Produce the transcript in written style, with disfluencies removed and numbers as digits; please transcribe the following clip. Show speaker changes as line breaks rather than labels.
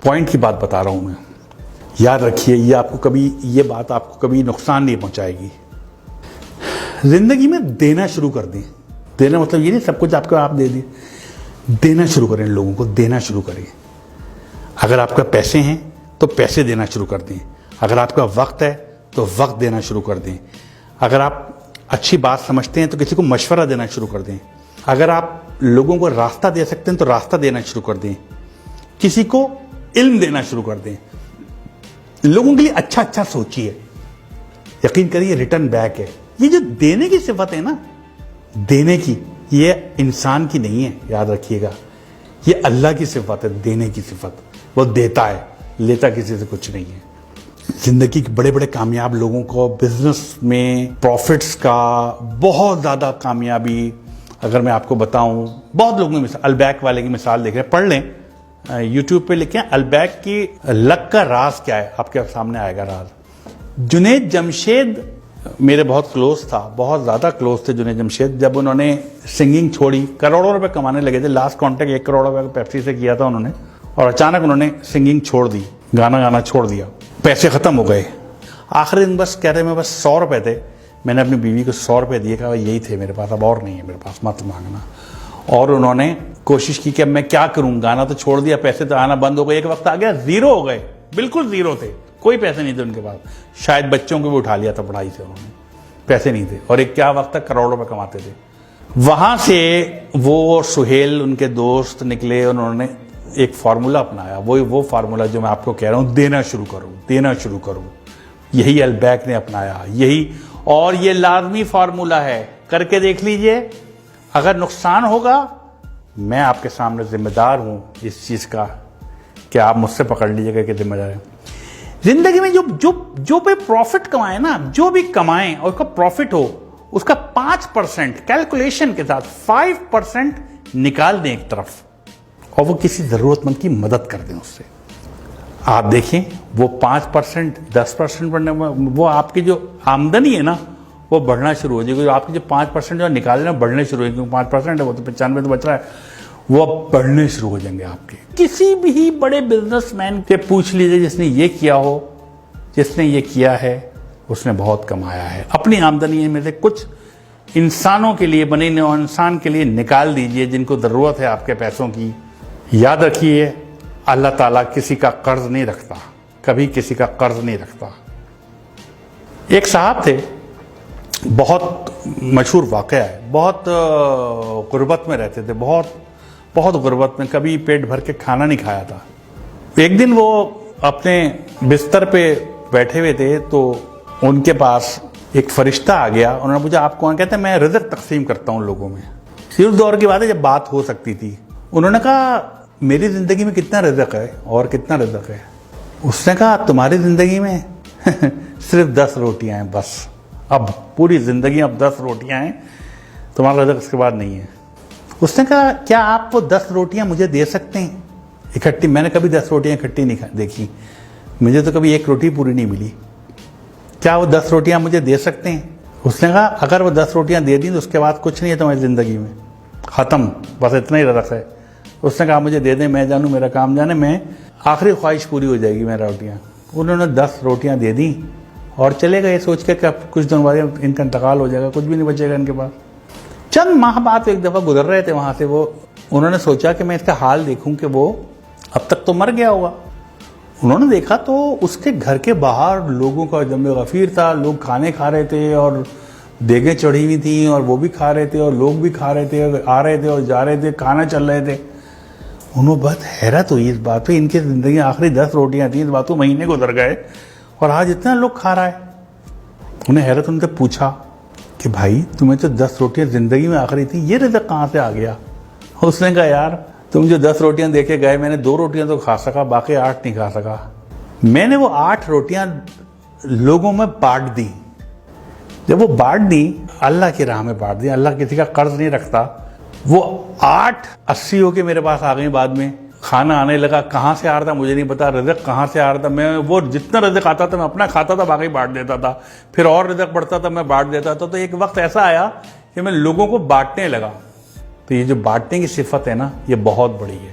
Point کی بات بتا رہا ہوں میں. یاد رکھیے یہ بات آپ کو کبھی نقصان نہیں پہنچائے گی. زندگی میں دینا شروع کر دیں. دینا مطلب یہ نہیں سب کچھ آپ دے دیں. دینا شروع کریں, لوگوں کو دینا شروع کریں. اگر آپ کا پیسے ہیں تو پیسے دینا شروع کر دیں. اگر آپ کا وقت ہے تو وقت دینا شروع کر دیں. اگر آپ اچھی بات سمجھتے ہیں تو کسی کو مشورہ دینا شروع کر دیں. اگر آپ لوگوں کو راستہ دے سکتے ہیں تو راستہ دینا شروع کر دیں. کسی کو علم دینا شروع کر دیں. لوگوں کے لیے اچھا سوچیے. یقین کریے ریٹرن بیک ہے. یہ جو دینے کی صفت ہے نا, دینے کی, یہ انسان کی نہیں ہے, یاد رکھیے گا. یہ اللہ کی صفت ہے, دینے کی صفت. وہ دیتا ہے, لیتا کسی سے کچھ نہیں ہے. زندگی کے بڑے کامیاب لوگوں کو بزنس میں پروفٹس کا بہت زیادہ کامیابی اگر میں آپ کو بتاؤں, بہت لوگوں نے البیک والے کی مثال دیکھ رہے ہیں, پڑھ لیں یوٹیوب پہ لکھیں البیک کی لک کا راز کیا ہے, آپ کے سامنے آئے گا راز. جنید جمشید میرے بہت کلوز تھا, بہت زیادہ کلوز تھے جنید جمشید. جب انہوں نے سنگنگ چھوڑی, کروڑوں روپے کمانے لگے تھے, لاسٹ کانٹیکٹ 1 کروڑ روپے پیپسی سے کیا تھا انہوں نے, اور اچانک انہوں نے سنگنگ چھوڑ دی, گانا چھوڑ دیا, پیسے ختم ہو گئے. آخری دن بس کہہ رہے میں بس 100 روپے تھے, میں نے اپنی بیوی کو 100 روپے دیے, کہا یہی تھے میرے پاس, اب اور نہیں ہے میرے پاس, مت مانگنا. اور انہوں نے کوشش کی کہ اب میں کیا کروں, گانا تو چھوڑ دیا, پیسے تو آنا بند ہو گئے. ایک وقت آ گیا زیرو ہو گئے, بالکل زیرو تھے, کوئی پیسے نہیں تھے ان کے پاس. شاید بچوں کو بھی اٹھا لیا تھا پڑھائی سے انہوں نے, پیسے نہیں تھے. اور ایک کیا وقت تک کروڑوں روپے کماتے تھے. وہاں سے وہ سہیل ان کے دوست نکلے, انہوں نے ایک فارمولا اپنایا. وہ فارمولا جو میں آپ کو کہہ رہا ہوں, دینا شروع کروں. یہی البیک نے اپنایا, یہی. اور یہ لازمی فارمولا ہے, کر کے دیکھ لیجئے. اگر نقصان ہوگا میں آپ کے سامنے ذمہ دار ہوں اس چیز کا, کہ آپ مجھ سے پکڑ لیجئے گا کہ ذمہ دار ہے. زندگی میں جو بھی پروفٹ کمائیں نا, جو بھی کمائیں اور اس کا پروفٹ ہو, اس کا 5% کیلکولیشن کے ساتھ 5% نکال دیں ایک طرف, اور وہ کسی ضرورت مند کی مدد کر دیں اس سے. آپ دیکھیں وہ 5% 10% بڑھنے, وہ آپ کی جو آمدنی ہے نا وہ بڑھنا شروع ہو جائے گی. آپ کی جو 5% جو نکال نا بڑھنے شروع ہو, کیونکہ 5% ہے, وہ تو 95 تو بچ رہا ہے, وہ اب بڑھنے شروع ہو جائیں گے آپ کے. کسی بھی بڑے بزنس مین سے پوچھ لیجیے جس نے یہ کیا ہو, جس نے یہ کیا ہے, اس نے بہت کمایا ہے. اپنی آمدنی میں سے کچھ انسانوں کے لیے, بنے نوع انسان کے لیے نکال دیجئے جن کو ضرورت ہے آپ کے پیسوں کی. یاد رکھیے اللہ تعالیٰ کسی کا قرض نہیں رکھتا, کبھی کسی کا قرض نہیں رکھتا. ایک صاحب تھے, بہت مشہور واقعہ ہے, بہت غربت میں رہتے تھے, بہت غربت میں, کبھی پیٹ بھر کے کھانا نہیں کھایا تھا. ایک دن وہ اپنے بستر پہ بیٹھے ہوئے تھے تو ان کے پاس ایک فرشتہ آ گیا. انہوں نے پوچھا آپ کون؟ کہتے ہیں میں رزق تقسیم کرتا ہوں لوگوں میں. اس دور کی بات ہے جب بات ہو سکتی تھی. انہوں نے کہا میری زندگی میں کتنا رزق ہے اور کتنا رزق ہے؟ اس نے کہا تمہاری زندگی میں صرف 10 روٹیاں ہیں بس, اب پوری زندگی اب 10 روٹیاں ہیں, تمہارا رزق اس کے بعد نہیں ہے. اس نے کہا کیا آپ وہ 10 روٹیاں مجھے دے سکتے ہیں اکٹھی؟ میں نے کبھی 10 روٹیاں اکٹھی نہیں دیکھی, مجھے تو کبھی 1 روٹی پوری نہیں ملی. کیا وہ 10 روٹیاں مجھے دے سکتے ہیں؟ اس نے کہا اگر وہ 10 روٹیاں دے دیں تو اس کے بعد کچھ نہیں ہے تمہاری زندگی میں, ختم, بس اتنا ہی رزق ہے. اس نے کہا مجھے دے دیں, میں جانوں, میرا کام جانے, میں آخری خواہش پوری ہو جائے گی میرا روٹیاں. انہوں نے 10 روٹیاں دے دیں اور چلے گئے سوچ کے کہ اب کچھ دن بعد ان کا انتقال ہو جائے گا, کچھ بھی نہیں بچے گا ان کے پاس. چند ماہ بعد ایک دفعہ گزر رہے تھے وہاں سے, وہ انہوں نے سوچا کہ میں اس کا حال دیکھوں کہ وہ اب تک تو مر گیا ہوگا. انہوں نے دیکھا تو اس کے گھر کے باہر لوگوں کا جمع غفیر تھا, لوگ کھانے کھا رہے تھے اور دیگیں چڑھی ہوئی تھیں اور وہ بھی کھا رہے تھے اور لوگ بھی کھا رہے تھے, آ رہے تھے اور جا رہے تھے, کھانا چل رہے تھے. انہوں بہت حیرت ہوئی اس بات پہ, ان کی زندگی آخری 10 روٹیاں تھیں, اس بات کو مہینے گزر گئے اور آج اتنا لوگ کھا رہا ہے. انہیں حیرت ان سے پوچھا کہ بھائی تمہیں تو 10 روٹیاں زندگی میں آخری تھی, یہ رزق کہاں سے آ گیا؟ اس نے کہا یار تم جو 10 روٹیاں دے کے گئے, میں نے 2 روٹیاں تو کھا سکا, باقی 8 نہیں کھا سکا. میں نے وہ 8 روٹیاں لوگوں میں بانٹ دی. جب وہ بانٹ دی, اللہ کی راہ میں بانٹ دی, اللہ کسی کا قرض نہیں رکھتا. وہ 8 80 ہو کے میرے پاس آ گئی بعد میں, کھانا آنے لگا, کہاں سے آ رہا تھا مجھے نہیں پتا, رزق کہاں سے آ رہا تھا. میں وہ جتنا رزق آتا تھا میں اپنا کھاتا تھا, باقی بانٹ دیتا تھا, پھر اور رزق بڑھتا تھا میں بانٹ دیتا تھا. تو ایک وقت ایسا آیا کہ میں لوگوں کو بانٹنے لگا. تو یہ جو بانٹنے کی صفت ہے نا, یہ بہت بڑی ہے.